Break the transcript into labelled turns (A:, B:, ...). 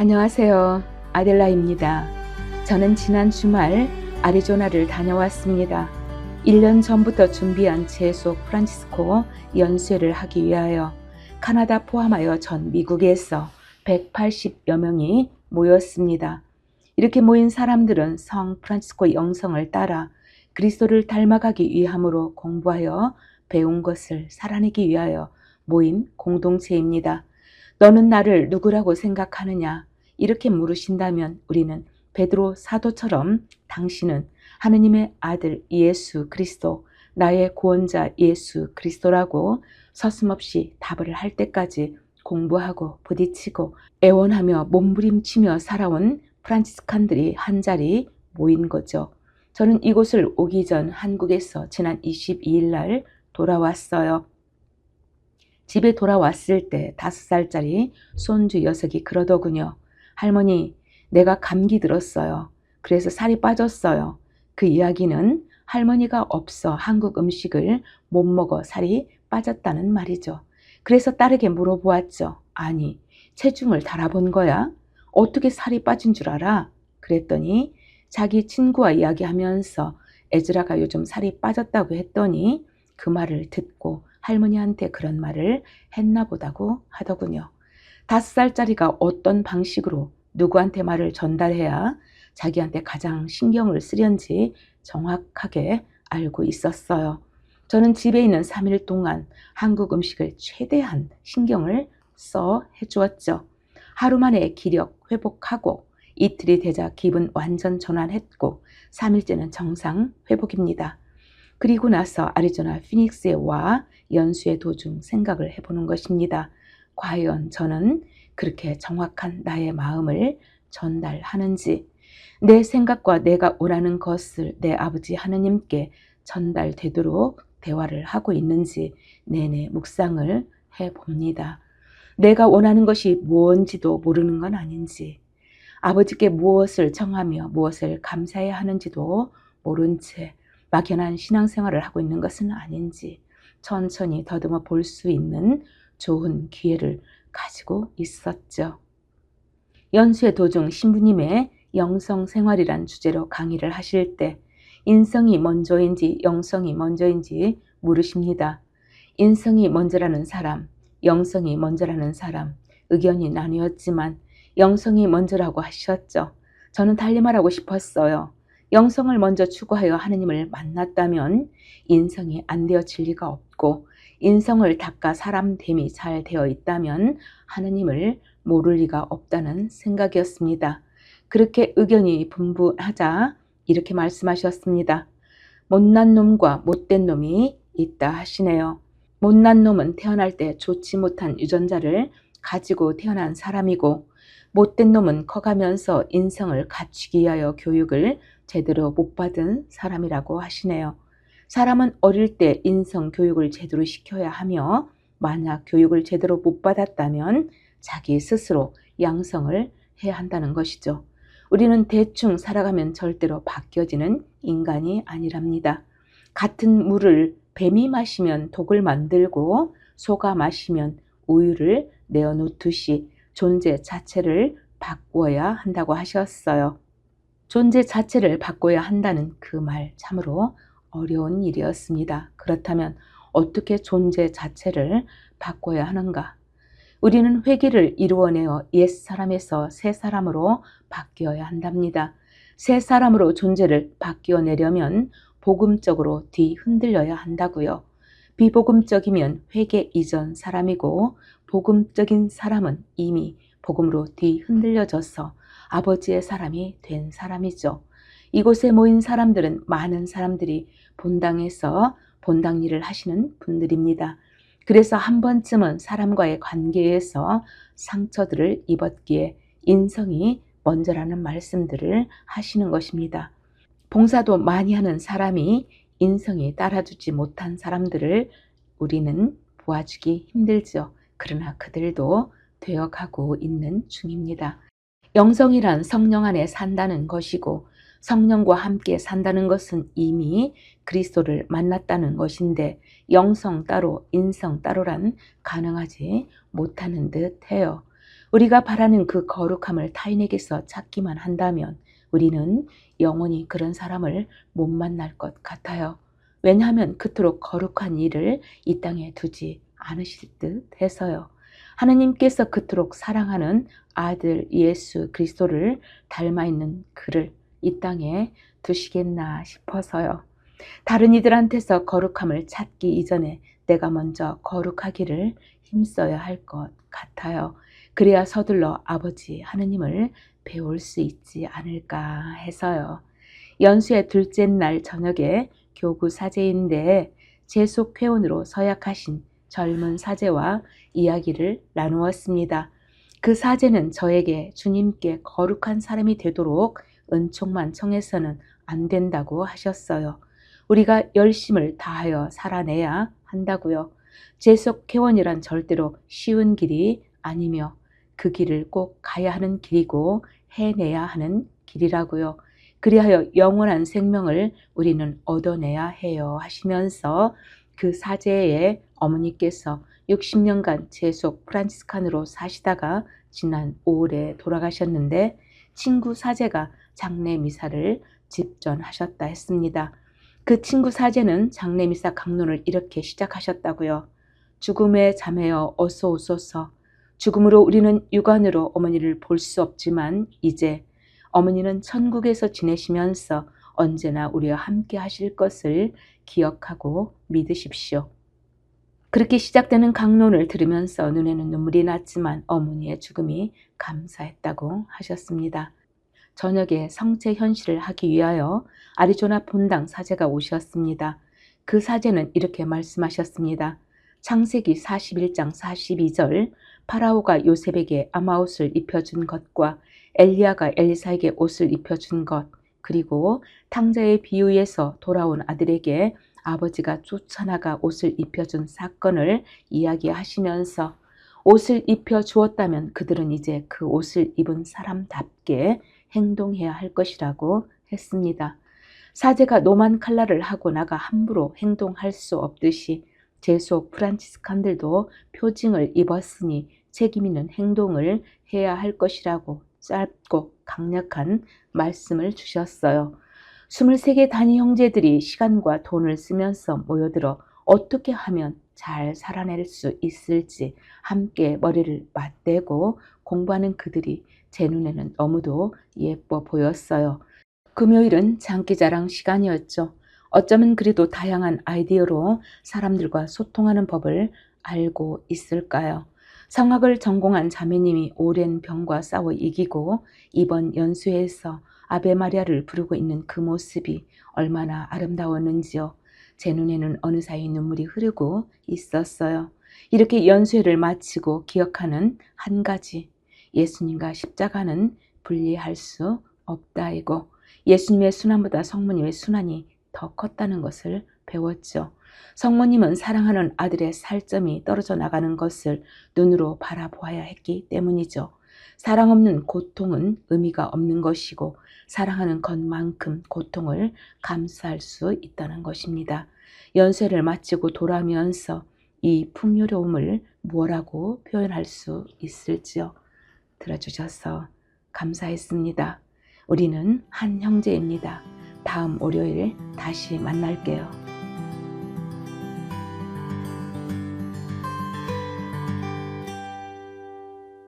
A: 안녕하세요. 아델라입니다. 저는 지난 주말 아리조나를 다녀왔습니다. 1년 전부터 준비한 제속 프란치스코 연수회를 하기 위하여 카나다 포함하여 전 미국에서 180여 명이 모였습니다. 이렇게 모인 사람들은 성 프란치스코 영성을 따라 그리스도를 닮아가기 위함으로 공부하여 배운 것을 살아내기 위하여 모인 공동체입니다. 너는 나를 누구라고 생각하느냐? 이렇게 물으신다면 우리는 베드로 사도처럼 당신은 하느님의 아들 예수 그리스도, 나의 구원자 예수 그리스도라고 서슴없이 답을 할 때까지 공부하고 부딪히고 애원하며 몸부림치며 살아온 프란치스칸들이 한자리 모인 거죠. 저는 이곳을 오기 전 한국에서 지난 22일 날 돌아왔어요. 집에 돌아왔을 때 5살짜리 손주 녀석이 그러더군요. 할머니, 내가 감기 들었어요. 그래서 살이 빠졌어요. 그 이야기는 할머니가 없어 한국 음식을 못 먹어 살이 빠졌다는 말이죠. 그래서 딸에게 물어보았죠. 아니, 체중을 달아본 거야? 어떻게 살이 빠진 줄 알아? 그랬더니 자기 친구와 이야기하면서 에즈라가 요즘 살이 빠졌다고 했더니 그 말을 듣고 할머니한테 그런 말을 했나 보다고 하더군요. 5살짜리가 어떤 방식으로 누구한테 말을 전달해야 자기한테 가장 신경을 쓰련지 정확하게 알고 있었어요. 저는 집에 있는 3일 동안 한국 음식을 최대한 신경을 써 해주었죠. 하루 만에 기력 회복하고 이틀이 되자 기분 완전 전환했고 3일째는 정상 회복입니다. 그리고 나서 아리조나 피닉스에 와 연수의 도중 생각을 해보는 것입니다. 과연 저는 그렇게 정확한 나의 마음을 전달하는지, 내 생각과 내가 원하는 것을 내 아버지 하느님께 전달되도록 대화를 하고 있는지 내내 묵상을 해봅니다. 내가 원하는 것이 무엇인지도 모르는 건 아닌지, 아버지께 무엇을 청하며 무엇을 감사해야 하는지도 모른 채 막연한 신앙생활을 하고 있는 것은 아닌지 천천히 더듬어 볼 수 있는 좋은 기회를 가지고 있었죠. 연수의 도중 신부님의 영성생활이란 주제로 강의를 하실 때 인성이 먼저인지 영성이 먼저인지 물으십니다. 인성이 먼저라는 사람, 영성이 먼저라는 사람 의견이 나뉘었지만 영성이 먼저라고 하셨죠. 저는 달리 말하고 싶었어요. 영성을 먼저 추구하여 하느님을 만났다면 인성이 안 되어질 리가 없고 인성을 닦아 사람됨이 잘 되어 있다면 하느님을 모를 리가 없다는 생각이었습니다. 그렇게 의견이 분분하자 이렇게 말씀하셨습니다. 못난 놈과 못된 놈이 있다 하시네요. 못난 놈은 태어날 때 좋지 못한 유전자를 가지고 태어난 사람이고 못된 놈은 커가면서 인성을 갖추기 위하여 교육을 제대로 못 받은 사람이라고 하시네요. 사람은 어릴 때 인성 교육을 제대로 시켜야 하며 만약 교육을 제대로 못 받았다면 자기 스스로 양성을 해야 한다는 것이죠. 우리는 대충 살아가면 절대로 바뀌어지는 인간이 아니랍니다. 같은 물을 뱀이 마시면 독을 만들고 소가 마시면 우유를 내어놓듯이 존재 자체를 바꾸어야 한다고 하셨어요. 존재 자체를 바꿔야 한다는 그 말 참으로 어려운 일이었습니다. 그렇다면 어떻게 존재 자체를 바꿔야 하는가? 우리는 회개를 이루어내어 옛사람에서 새사람으로 바뀌어야 한답니다. 새사람으로 존재를 바뀌어내려면 복음적으로 뒤흔들려야 한다고요. 비복음적이면 회개 이전 사람이고 복음적인 사람은 이미 복음으로 뒤흔들려져서 아버지의 사람이 된 사람이죠. 이곳에 모인 사람들은 많은 사람들이 본당에서 본당 일을 하시는 분들입니다. 그래서 한 번쯤은 사람과의 관계에서 상처들을 입었기에 인성이 먼저라는 말씀들을 하시는 것입니다. 봉사도 많이 하는 사람이 인성이 따라주지 못한 사람들을 우리는 보아주기 힘들죠. 그러나 그들도 되어가고 있는 중입니다. 영성이란 성령 안에 산다는 것이고 성령과 함께 산다는 것은 이미 그리스도를 만났다는 것인데 영성 따로 인성 따로란 가능하지 못하는 듯해요. 우리가 바라는 그 거룩함을 타인에게서 찾기만 한다면 우리는 영원히 그런 사람을 못 만날 것 같아요. 왜냐하면 그토록 거룩한 일을 이 땅에 두지 않으실 듯 해서요. 하나님께서 그토록 사랑하는 아들 예수 그리스도를 닮아 있는 그를 이 땅에 두시겠나 싶어서요. 다른 이들한테서 거룩함을 찾기 이전에 내가 먼저 거룩하기를 힘써야 할 것 같아요. 그래야 서둘러 아버지 하느님을 배울 수 있지 않을까 해서요. 연수의 둘째 날 저녁에 교구 사제인데 재속 회원으로 서약하신 젊은 사제와 이야기를 나누었습니다. 그 사제는 저에게 주님께 거룩한 사람이 되도록 은총만 청해서는 안 된다고 하셨어요. 우리가 열심을 다하여 살아내야 한다고요. 재속 회원이란 절대로 쉬운 길이 아니며 그 길을 꼭 가야 하는 길이고 해내야 하는 길이라고요. 그리하여 영원한 생명을 우리는 얻어내야 해요 하시면서 그 사제의 어머니께서 60년간 재속 프란치스칸으로 사시다가 지난 5월에 돌아가셨는데 친구 사제가 장례 미사를 집전하셨다 했습니다. 그 친구 사제는 장례 미사 강론을 이렇게 시작하셨다고요. 죽음의 자매여 어서 오소서. 죽음으로 우리는 육안으로 어머니를 볼 수 없지만 이제 어머니는 천국에서 지내시면서 언제나 우리와 함께 하실 것을 기억하고 믿으십시오. 그렇게 시작되는 강론을 들으면서 눈에는 눈물이 났지만 어머니의 죽음이 감사했다고 하셨습니다. 저녁에 성체 현실을 하기 위하여 아리조나 본당 사제가 오셨습니다. 그 사제는 이렇게 말씀하셨습니다. 창세기 41장 42절 파라오가 요셉에게 아마옷을 입혀준 것과 엘리야가 엘리사에게 옷을 입혀준 것 그리고 탕자의 비유에서 돌아온 아들에게 아버지가 쫓아나가 옷을 입혀준 사건을 이야기하시면서 옷을 입혀 주었다면 그들은 이제 그 옷을 입은 사람답게 행동해야 할 것이라고 했습니다. 사제가 노만 칼라를 하고 나가 함부로 행동할 수 없듯이 재속 프란치스칸들도 표징을 입었으니 책임 있는 행동을 해야 할 것이라고 짧고 강력한 말씀을 주셨어요. 23개 단위 형제들이 시간과 돈을 쓰면서 모여들어 어떻게 하면 잘 살아낼 수 있을지 함께 머리를 맞대고 공부하는 그들이 제 눈에는 너무도 예뻐 보였어요. 금요일은 장기자랑 시간이었죠. 어쩌면 그래도 다양한 아이디어로 사람들과 소통하는 법을 알고 있을까요? 성악을 전공한 자매님이 오랜 병과 싸워 이기고 이번 연수회에서 아베 마리아를 부르고 있는 그 모습이 얼마나 아름다웠는지요. 제 눈에는 어느 사이 눈물이 흐르고 있었어요. 이렇게 연수회를 마치고 기억하는 한 가지, 예수님과 십자가는 분리할 수 없다이고 예수님의 순환보다 성모님의 순환이 더 컸다는 것을 배웠죠. 성모님은 사랑하는 아들의 살점이 떨어져 나가는 것을 눈으로 바라보아야 했기 때문이죠. 사랑 없는 고통은 의미가 없는 것이고 사랑하는 것만큼 고통을 감수할 수 있다는 것입니다. 연세를 마치고 돌아오면서 이 풍요로움을 뭐라고 표현할 수 있을지요? 들어주셔서 감사했습니다. 우리는 한 형제입니다. 다음 월요일 다시 만날게요.